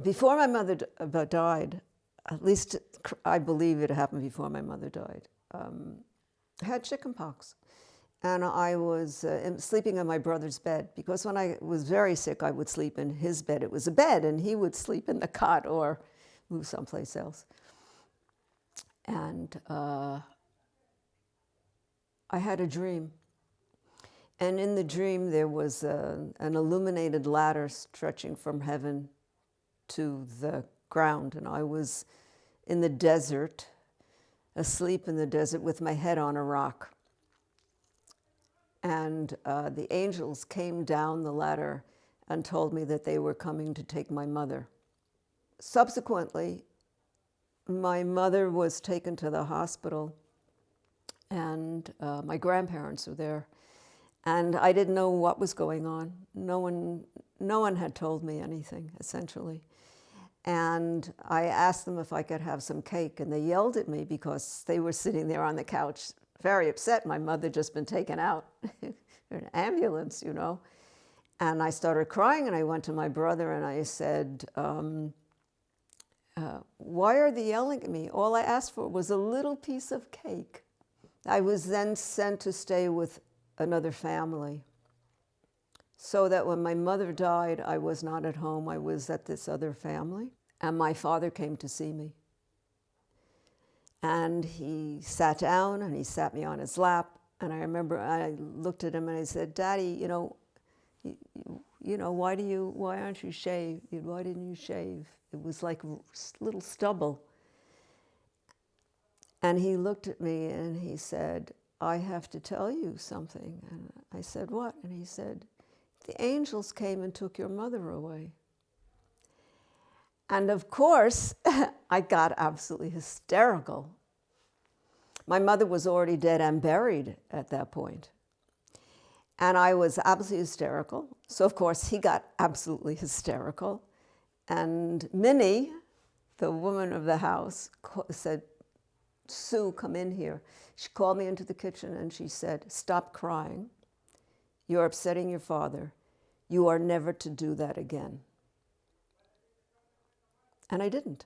Before my mother died, at least I believe it happened before my mother died, I had chickenpox. And I was sleeping in my brother's bed, because when I was very sick, I would sleep in his bed. It was a bed, and he would sleep in the cot or move someplace else. And I had a dream. And in the dream, there was an illuminated ladder stretching from heaven to the ground. And I was in the desert, asleep in the desert with my head on a rock. And the angels came down the ladder and told me that they were coming to take my mother. Subsequently, my mother was taken to the hospital, and my grandparents were there. And I didn't know what was going on. No one had told me anything, essentially. And I asked them if I could have some cake, and they yelled at me because they were sitting there on the couch, very upset. My mother had just been taken out in an ambulance, you know. And I started crying, and I went to my brother and I said, why are they yelling at me? All I asked for was a little piece of cake. I was then sent to stay with another family, so that when my mother died, I was not at home. I was at this other family, and my father came to see me. And he sat down, and he sat me on his lap, and I remember I looked at him and I said, Daddy, you know, why aren't you shaved? Why didn't you shave? It was like a little stubble. And he looked at me and he said, I have to tell you something. And I said, what? And he said, the angels came and took your mother away. And of course, I got absolutely hysterical. My mother was already dead and buried at that point. And I was absolutely hysterical. So of course, he got absolutely hysterical. And Minnie, the woman of the house, said, Sue, come in here. She called me into the kitchen and she said, stop crying. You're upsetting your father. You are never to do that again. And I didn't.